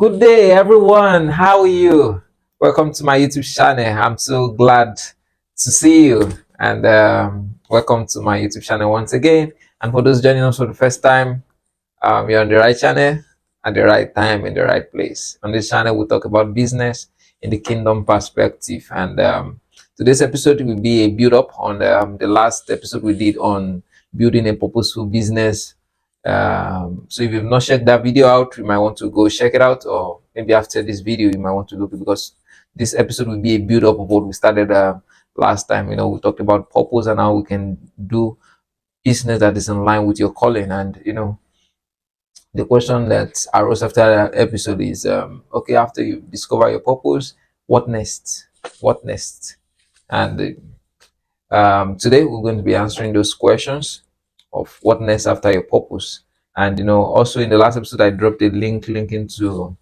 Good day, everyone. How are you? Welcome to my YouTube channel. I'm so glad to see you, and welcome to my YouTube channel once again. And for those joining us for the first time, you're on the right channel at the right time in the right place. On this channel, we talk about business in the kingdom perspective, and today's episode will be a build up on the last episode we did on building a purposeful business. So if you've not checked that video out, you might want to go check it out, or maybe after this video, you might want to look it because this episode will be a build up of what we started last time. We talked about purpose and how we can do business that is in line with your calling. And the question that arose after that episode is okay, after you discover your purpose, what next? What next? And today we're going to be answering those questions of what next after your purpose. And also in the last episode, I dropped a link into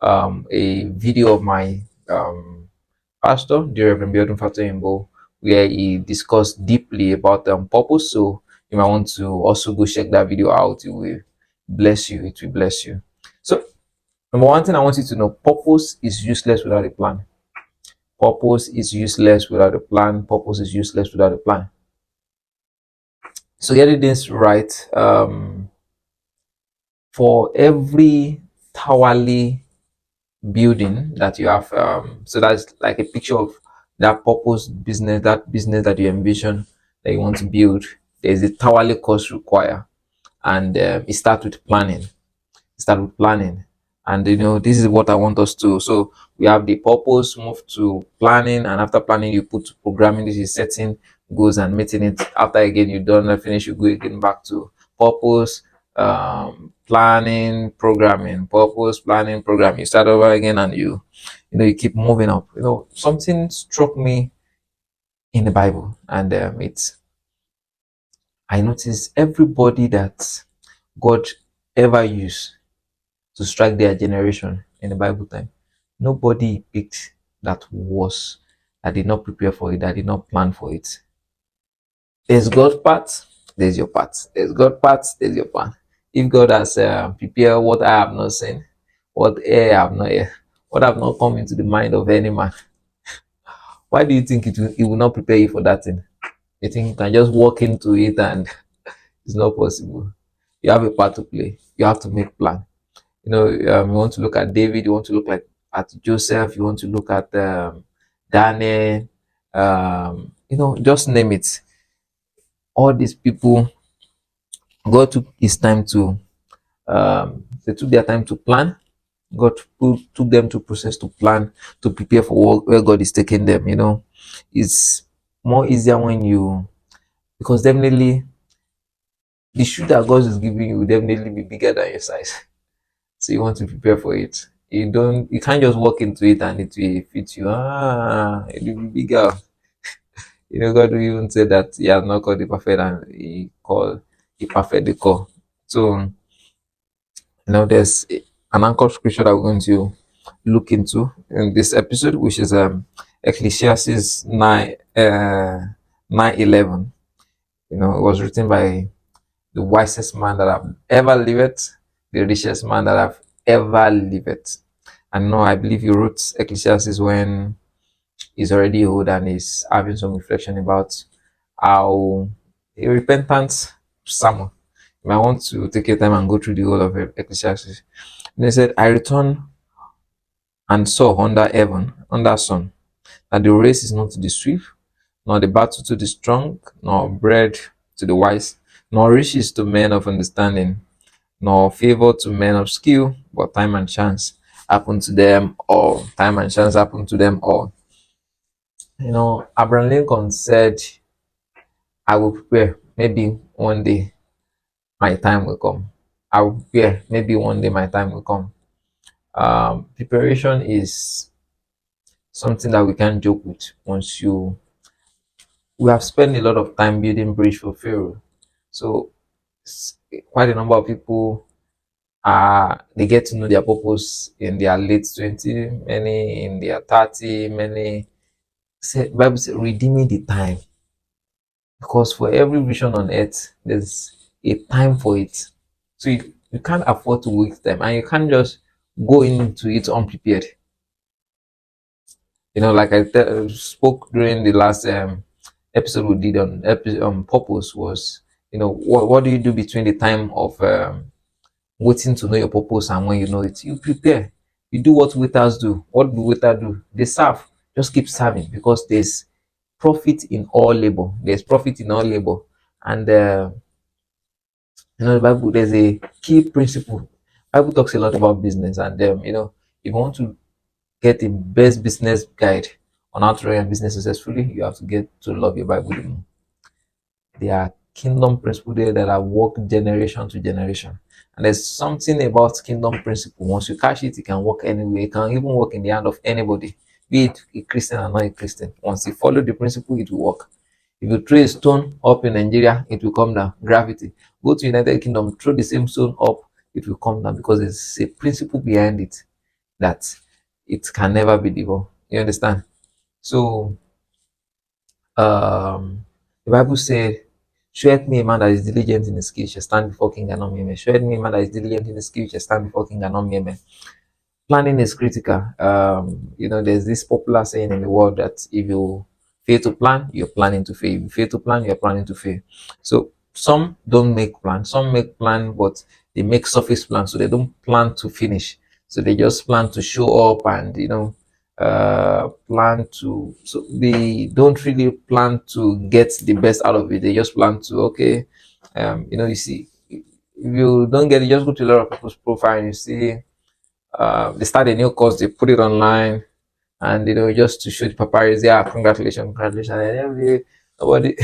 a video of my pastor, the Reverend Biodun Fatoyinbo, where he discussed deeply about purpose. So you might want to also go check that video out. It will bless you. It will bless you. So number one thing I want you to know: purpose is useless without a plan. Purpose is useless without a plan. Purpose is useless without a plan. So getting this right, for every towerly building that you have, so that's like a picture of that purpose business, that business that you envision that you want to build. There's a towerly cost required, and it starts with planning. Start with planning. And this is what I want us to. So we have the purpose, move to planning, and after planning, you put to programming. This is setting goals and meeting it. After again, you done and finish, you go again back to purpose, planning, programming, purpose, planning, programming. You start over again, and you keep moving up. Something struck me in the Bible, and it's I noticed everybody that God ever used to strike their generation in the Bible time. Nobody picked that was that did not prepare for it, that did not plan for it. There's God's part, there's your part. There's God's part, there's your part. If God has prepared what I have not seen, what I have not heard, what have not come into the mind of any man, why do you think it will not prepare you for that thing? You think you can just walk into it and it's not possible. You have a part to play. You have to make plan. You want to look at David, you want to look at Joseph, you want to look at Daniel, just name it. All these people, God took his time to, they took their time to plan. God took them to process to plan, to prepare for where God is taking them. It's more easier when because definitely the shoe that God is giving you will definitely be bigger than your size. So you want to prepare for it. You can't just walk into it and it will fit you. It will be bigger. God will even say that he has not called the perfect and he perfect the call. So there's an anchor scripture that we're going to look into in this episode, which is Ecclesiastes 9:11. It was written by the wisest man that I've ever lived, the richest man that I've ever lived. And no, I believe he wrote Ecclesiastes when he's already old and he's having some reflection about how a repentant sermon. You might want to take your time and go through the whole of Ecclesiastes. And he said, I returned and saw under heaven, under sun, that the race is not to the swift, nor the battle to the strong, nor bread to the wise, nor riches to men of understanding, nor favor to men of skill, but time and chance happen to them all. Time and chance happen to them all. Abraham Lincoln said, I will prepare. Maybe one day my time will come. I will prepare. Maybe one day my time will come. Preparation is something that we can't joke with. We have spent a lot of time building bridge for Pharaoh. So quite a number of people they get to know their purpose in their late 20, many in their 30, many Bible says redeeming the time. Because for every vision on earth, there's a time for it. So you can't afford to waste time, and you can't just go into it unprepared. Like I spoke during the last episode we did on purpose was, what do you do between the time of waiting to know your purpose and when you know it? You prepare. You do what waiters do. What do waiters do? They serve. Just keep serving because there's profit in all labor. There's profit in all labor. And the Bible, there's a key principle. Bible talks a lot about business, and if you want to get the best business guide on how to run your business successfully, you have to get to love your Bible. There are kingdom principles there that are worked generation to generation. And there's something about kingdom principle. Once you catch it, it can work anywhere. It can even work in the hand of anybody, be it a Christian or not a Christian. Once you follow the principle, it will work. If you throw a stone up in Nigeria, it will come down. Gravity. Go to United Kingdom, throw the same stone up, it will come down because there's a principle behind it that it can never be devoured. You understand? So the Bible said, showeth me a man that is diligent in his skill shall stand before king and not mere men. Showeth me a man that is diligent in his skill shall stand before king and not mere men. Planning is critical. There's this popular saying in the world that if you fail to plan, you're planning to fail. If you fail to plan, you're planning to fail. So some don't make plans. Some make plan, but they make surface plans. So they don't plan to finish. So they just plan to show up and plan to. So they don't really plan to get the best out of it. They just plan to okay. You see, if you don't get it, just go to a lot of people's profile and you see they start a new course, they put it online, and just to show the paparazzi, yeah, congratulations, congratulations. And nobody,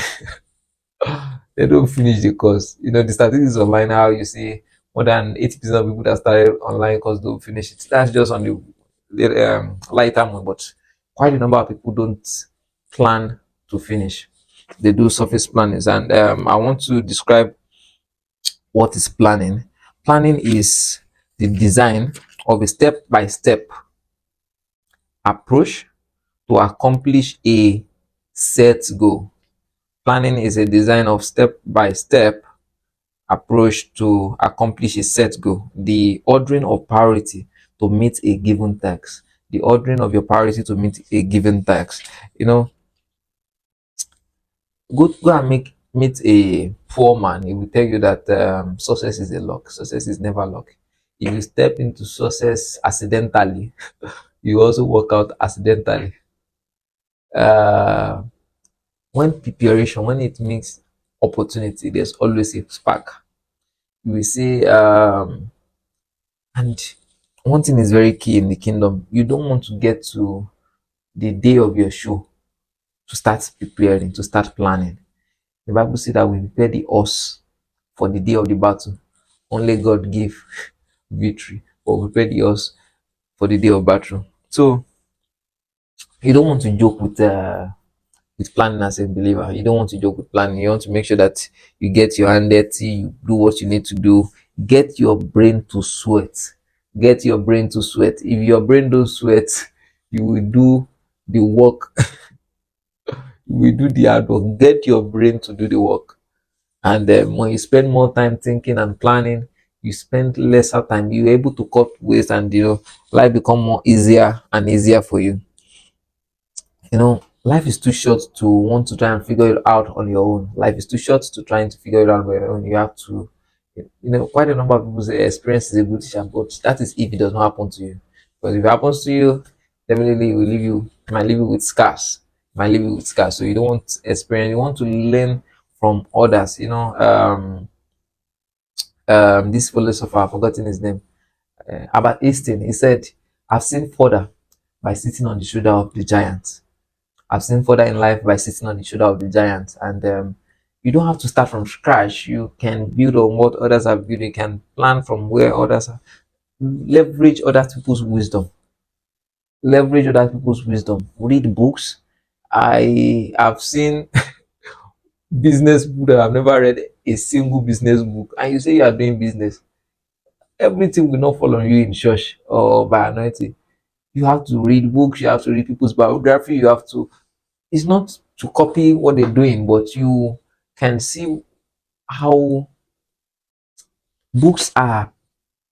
they don't finish the course. The statistics online, how you see more than 80% of people that started online course don't finish it. That's just on the lighter one, but quite a number of people don't plan to finish. They do surface plannings, and I want to describe what is planning. Planning is the design of a step by step approach to accomplish a set goal. Planning is a design of step by step approach to accomplish a set goal. The ordering of priority to meet a given task. The ordering of your priority to meet a given task. Go and meet a poor man. He will tell you that success is a luck. Success is never luck. If you step into success accidentally, you also work out accidentally. Uh, when preparation, when it means opportunity, there's always a spark. You will see, and one thing is very key in the kingdom. You don't want to get to the day of your show to start preparing, to start planning. The Bible says that we prepare the horse for the day of the battle. Only God give victory, but we prepare the horse for the day of battle. So you don't want to joke with planning as a believer. You don't want to joke with planning. You want to make sure that you get your hand dirty, you do what you need to do, get your brain to sweat. Get your brain to sweat. If your brain don't sweat, you will do the work, you will do the hard work. Get your brain to do the work. And when you spend more time thinking and planning, you spend lesser time. You're able to cut waste, and life become more easier and easier for you. Life is too short to want to try and figure it out on your own. Life is too short to trying to figure it out on your own. You have to, quite a number of people say experience is a good teacher, but that is if it does not happen to you. Because if it happens to you, definitely it will leave you, it might leave you with scars. It might leave you with scars. So you don't want experience, you want to learn from others. This philosopher, I've forgotten his name, Albert Einstein, he said, I've seen further by sitting on the shoulder of the giants. I've seen further in life by sitting on the shoulder of the giants. And you don't have to start from scratch. You can build on what others have built. You can plan from where others are. Leverage other people's wisdom. Leverage other people's wisdom. Read books. I have seen business book that I've never read a single business book. And you say you are doing business. Everything will not fall on you in church or by anointing. You have to read books. You have to read people's biography. You have to, it's not to copy what they're doing, but you can see how books are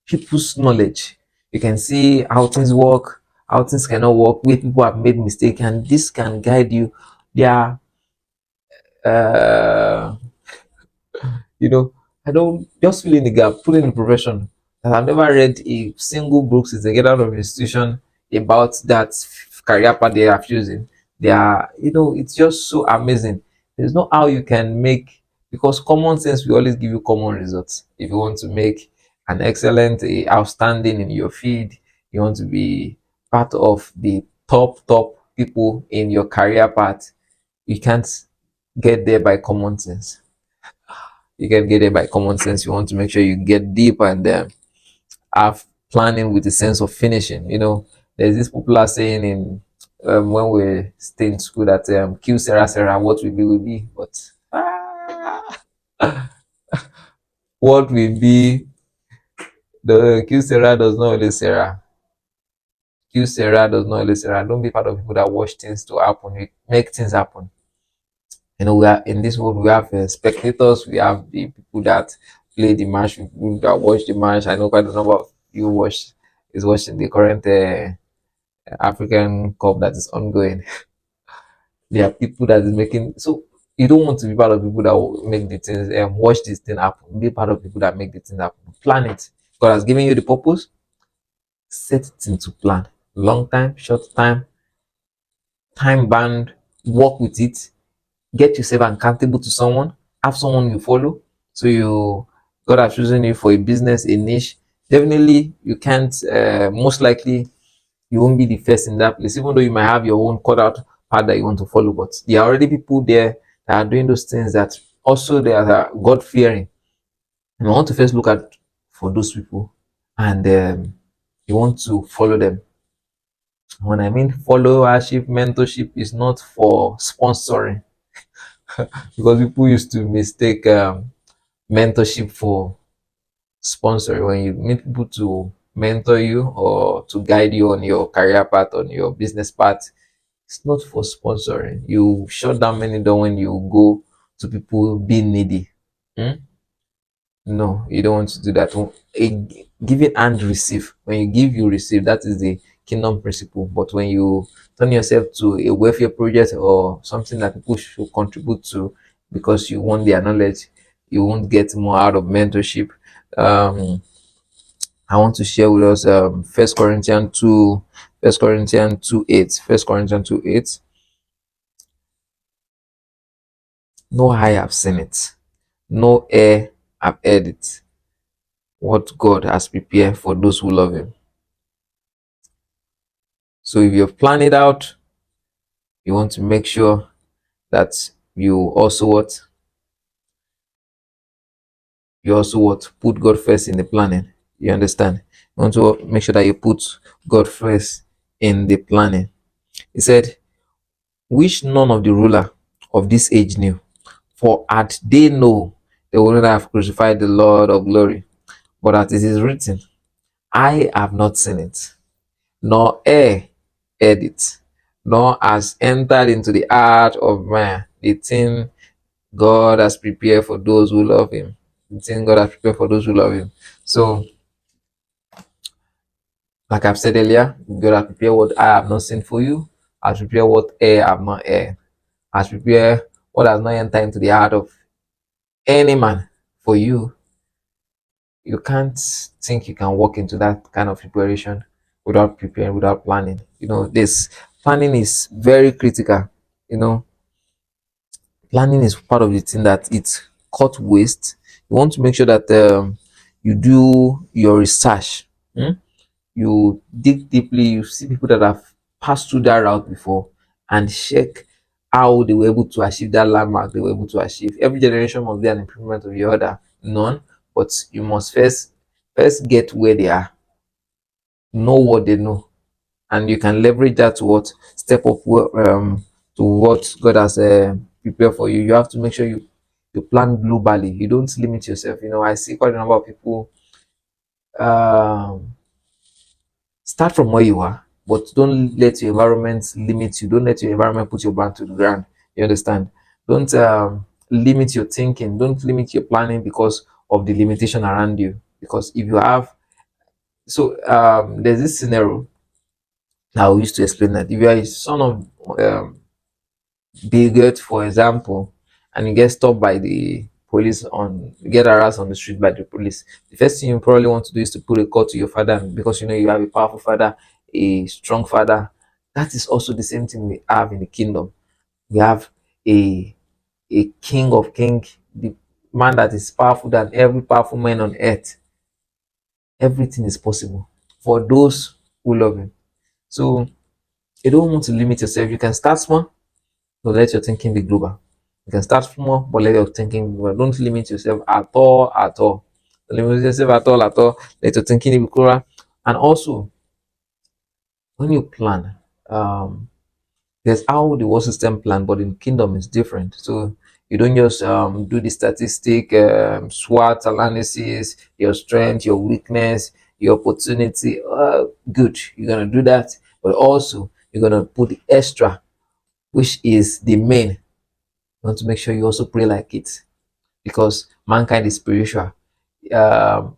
people's knowledge. You can see how things work, how things cannot work, where people have made mistake, and this can guide you. There are you know, I don't just fill in the gap, put in the profession. And I've never read a single book since I get out of institution about that career path they are choosing. They are, it's just so amazing. There's no how you can make, because common sense will always give you common results. If you want to make an excellent, outstanding in your field, you want to be part of the top people in your career path, you can't get there by common sense. You can get it by common sense. You want to make sure you get deep and have planning with a sense of finishing. There's this popular saying in when we stay in school that kill Sarah Sarah, what will be. But what will be, the kill Sarah does not always Sarah. Kill Sarah does not always Sarah. Don't be part of people that watch things to happen. You make things happen. We are in this world. We have spectators. We have the people that play the match, people that watch the match. I know quite a number of you watch is watching the current African Cup that is ongoing. There are people that is making, so you don't want to be part of people that will make the things watch this thing happen. Be part of people that make the thing happen. Plan it. God has given you the purpose. Set it into plan. Long time, short time, time bound. Work with it. Get yourself accountable to someone, have someone you follow. So you God has chosen you for a business, a niche. Definitely you can't most likely you won't be the first in that place, even though you might have your own cut out path that you want to follow. But there are already people there that are doing those things that also they are God fearing. And I want to first look at for those people, and you want to follow them. When I mean followership, mentorship is not for sponsoring, because people used to mistake mentorship for sponsoring. When you meet people to mentor you or to guide you on your career path, on your business path, it's not for sponsoring. You shut down many doors when you go to people being needy. Hmm? No, you don't want to do that. Giving and receive. When you give, you receive. That is the kingdom principle. But when you turn yourself to a welfare project or something that people should contribute to because you want their knowledge, you won't get more out of mentorship. Um, I want to share with us First Corinthians 2:8. First Corinthians 2:8. No eye have seen it, no ear have heard it, what God has prepared for those who love Him. So if you've planned it out, you want to make sure that you also what put God first in the planning. You understand? You want to make sure that you put God first in the planning. He said, which none of the ruler of this age knew, for had they know, they would not have crucified the Lord of glory. But as it is written, I have not seen it, nor ear heard it, nor has entered into the heart of man the thing God has prepared for those who love Him. The thing God has prepared for those who love Him. So, like I've said earlier, God has prepared what I have not seen for you, has prepared what ear have not heard, has prepared what has not entered into the heart of any man for you. You can't think you can walk into that kind of preparation without preparing, without planning. This planning is very critical. You know, planning is part of the thing that it cut waste. You want to make sure that you do your research. You dig deeply. You see people that have passed through that route before and check how they were able to achieve that landmark they were able to achieve. Every generation must be an improvement of the other. None, but you must first get where they are, know what they know, and you can leverage that to what step up to what God has prepared for you. You have to make sure you plan globally. You don't limit yourself. I see quite a number of people um, start from where you are, but don't let your environment limit you. Don't let your environment put your brand to the ground. You understand? Don't limit your thinking. Don't limit your planning because of the limitation around you. Because if you have So there's this scenario that we used to explain that if you are a son of bigot, for example, and you get stopped by the police on you get harassed on the street by the police, the first thing you probably want to do is to put a call to your father because you know you have a powerful father, a strong father. That is also the same thing we have in the kingdom. We have a king of kings, the man that is powerful than every powerful man on earth. Everything is possible for those who love him. So you don't want to limit yourself. You can start small, but let your thinking be global. You can start small, but let your thinking be global. Don't limit yourself at all, at all. Don't limit yourself at all, at all. Let your thinking be global. And also, when you plan, um, there's how the world system plan, but in kingdom it's different. So you don't just do the statistic SWOT analysis, your strength, your weakness, your opportunity. Good, you're gonna do that, but also you're gonna put the extra, which is the main. You want to make sure you also pray like it, because mankind is spiritual.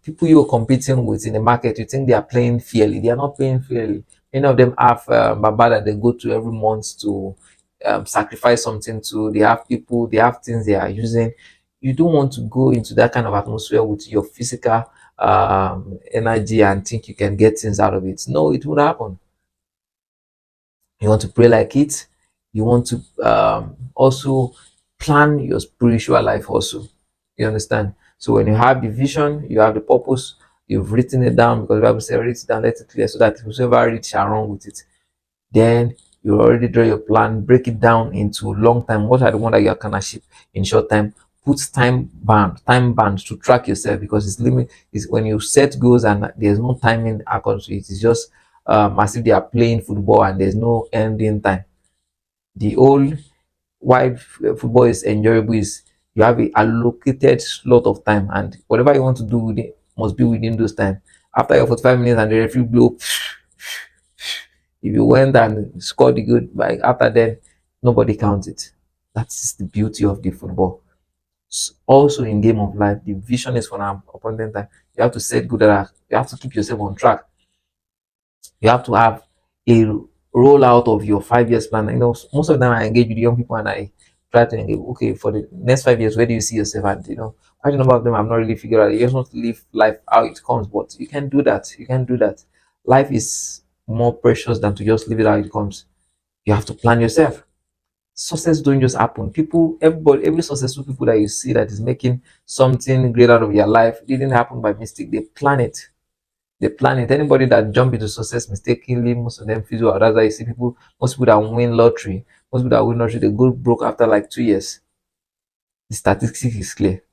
People you're competing with in the market, you think they are playing fairly. They are not playing fairly. Many of them have baba that they go to every month to sacrifice something to. They have people, they have things they are using. You don't want to go into that kind of atmosphere with your physical energy and think you can get things out of it. No, it won't happen. You want to pray like it. You want to also plan your spiritual life also. You understand? So when you have the vision, you have the purpose, you've written it down, because the Bible says write it down, let it clear, so that whosoever reads shall run with it. Then you already draw your plan, break it down into long time. What are the one that you can achieve in short time? Put time band to track yourself, because it's limit is when you set goals and there's no timing according to it. It's just as if they are playing football and there's no ending time. The old why football is enjoyable is you have a allocated slot of time, and whatever you want to do with it must be within those time. After your 45 minutes and the referee blow, if you went and scored the good by after then, nobody counts it. That's the beauty of the football. Also in game of life, the vision is for an opponent time. You have to set good that you have to keep yourself on track. You have to have a rollout of your 5 years plan. You know, most of the time I engage with young people and I try to engage, okay, for the next 5 years, where do you see yourself? And you know, quite a number of them I'm not really figured out. You just want to live life how it comes, but you can do that. You can do that. Life is more precious than to just live it how it comes. You have to plan yourself. Success don't just happen. People, everybody, every successful people that you see that is making something great out of your life didn't happen by mistake. They plan it. They plan it. Anybody that jump into success mistakenly, most of them fizzle out. That's why you see people, most people that win lottery, most people that win lottery, they go broke after like 2 years. The statistic is clear,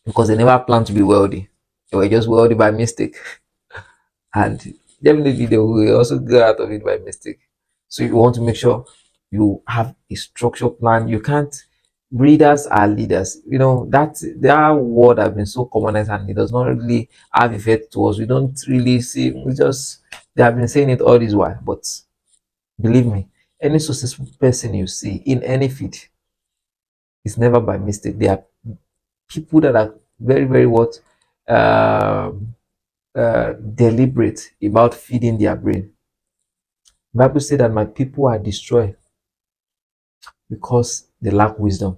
because they never planned to be wealthy. They were just wealthy by mistake. And definitely they will also go out of it by mistake. So you want to make sure you have a structured plan. You can't readers are leaders. You know, that word has been so commonized and it does not really have effect to us. We don't really see, we just they have been saying it all this while. But believe me, any successful person you see in any field is never by mistake. They are people that are very, very what deliberate about feeding their brain. Bible said that my people are destroyed because they lack wisdom.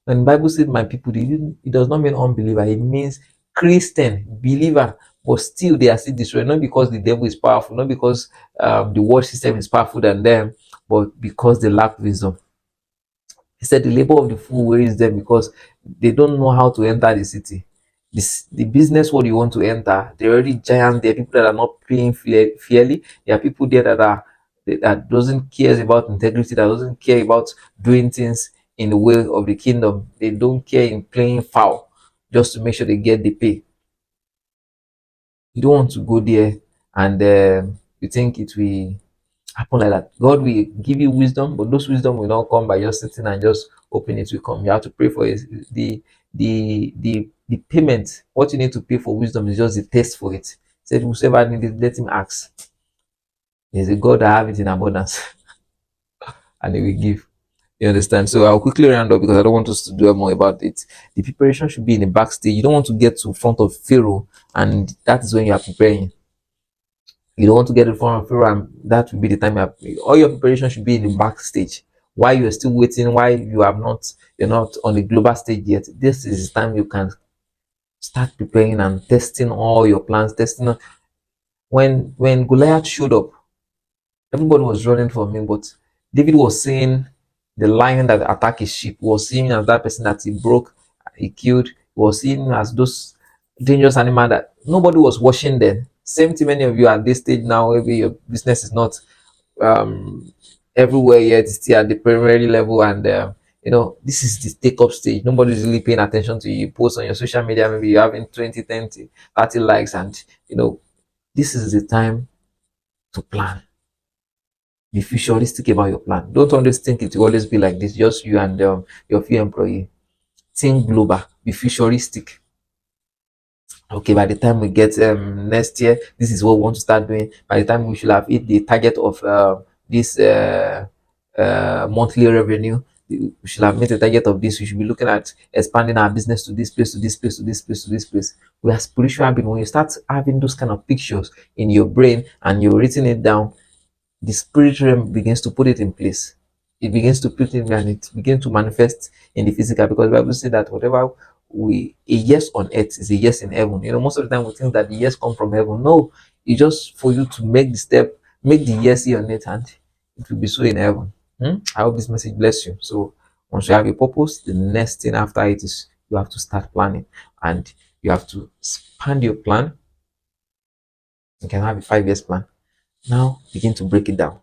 When Bible said my people, it does not mean unbeliever. It means Christian believer, but still they are still destroyed. Not because the devil is powerful, not because the world system is powerful than them, but because they lack wisdom. He said the labor of the fool worries them because they don't know how to enter the city. The business world you want to enter, there are already giants. There are people that are not playing fairly. There are people there that doesn't care about integrity, that doesn't care about doing things in the way of the kingdom. They don't care in playing foul just to make sure they get the pay. You don't want to go there and you think it will happen like that. God will give you wisdom, but those wisdom will not come by just sitting and just hoping it will come. You have to pray for it. The payment. What you need to pay for wisdom is just the test for it. He said, whosoever needs it, let him ask. There's a God that have it in abundance, and he will give. You understand? So I'll quickly round up because I don't want us to dwell more about it. The preparation should be in the backstage. You don't want to get to front of Pharaoh, and that is when you are preparing. You don't want to get in front of Pharaoh, and that will be the time all your preparation should be in the backstage. While you're still waiting, while you're not on the global stage yet. This is the time you can start preparing and testing all your plans. Testing when Goliath showed up, everybody was running from him, but David was seeing the lion that attacked his sheep, was seeing him as that person that he broke, he killed, was seeing him as those dangerous animal that nobody was watching then. Same thing, many of you at this stage now, maybe your business is not um everywhere yet, it's still at the primary level, and this is the take up stage. Nobody's really paying attention to you. You post on your social media, maybe you're having 20, 30, 30 likes, and this is the time to plan. Be futuristic about your plan. Don't always think it will always be like this, just you and your few employee. Think global. Be futuristic. Okay, by the time we get next year, this is what we want to start doing. By the time we should have hit the target of this monthly revenue, we should have made a target of this. We should be looking at expanding our business to this place, to this place, to this place, to this place. We are spiritual being. When you start having those kind of pictures in your brain and you're writing it down, the spirit realm begins to put it in place. It begins to put it and it begins to manifest in the physical, because the Bible says that whatever a yes on earth is a yes in heaven. Most of the time we think that the yes come from heaven. No, it's just for you to make the step, make the yes here on earth, and it will be so in heaven. I hope this message bless you. So once you have a purpose, the next thing after it is you have to start planning, and you have to expand your plan. You can have a 5 years plan. Now begin to break it down.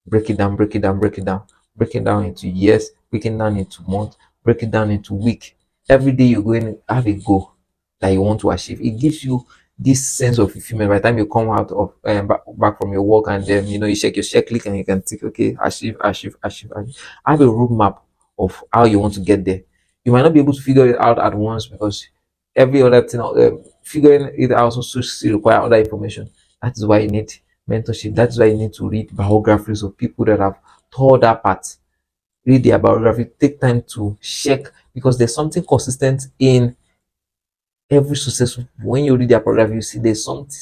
Break it down, break it down, break it down, break it down into years, break it down into months, break it down into week. Every day you're going to have a goal that you want to achieve. It gives you this sense of fulfillment by the time you come out of back from your work, and then you check your checklist and you can think, okay, achieve, achieve, achieve, achieve. Have a roadmap of how you want to get there. You might not be able to figure it out at once, because every other thing, figuring it out also still require other information. That is why you need mentorship. That's why you need to read biographies of people that have tore that part. Read their biography. Take time to check, because there's something consistent in every successful. When you read their biography, you see there's something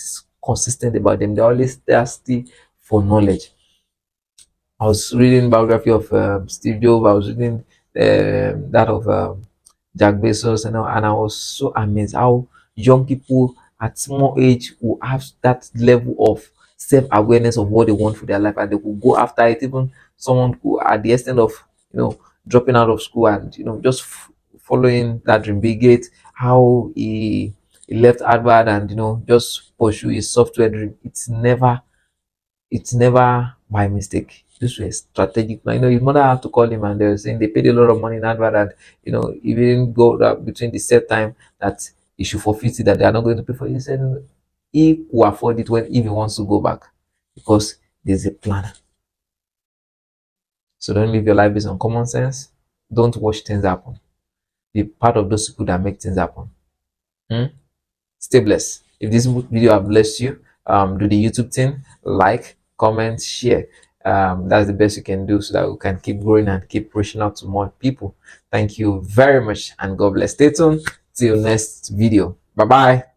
consistent about them. They're always thirsty for knowledge. I was reading biography of Steve Jobs. I was reading that of Jack Bezos, and I was so amazed how young people at small age will have that level of self-awareness of what they want for their life, and they will go after it. Even someone who, at the extent of dropping out of school and just following that dream. Bill Gates, how he left Harvard and just pursue his software dream. It's never by mistake. This was strategic. His mother had to call him, and they were saying they paid a lot of money in advert, and he didn't go between the set time that he should forfeit it, that they are not going to pay for it. He said he will afford it when if he wants to go back, because there's a plan. So don't live your life based on common sense. Don't watch things happen. Be part of those people that make things happen. Hmm? Stay blessed. If this video have blessed you, do the YouTube thing, like, comment, share. That's the best you can do so that we can keep growing and keep reaching out to more people. Thank you very much, and God bless. Stay tuned till next video. Bye bye.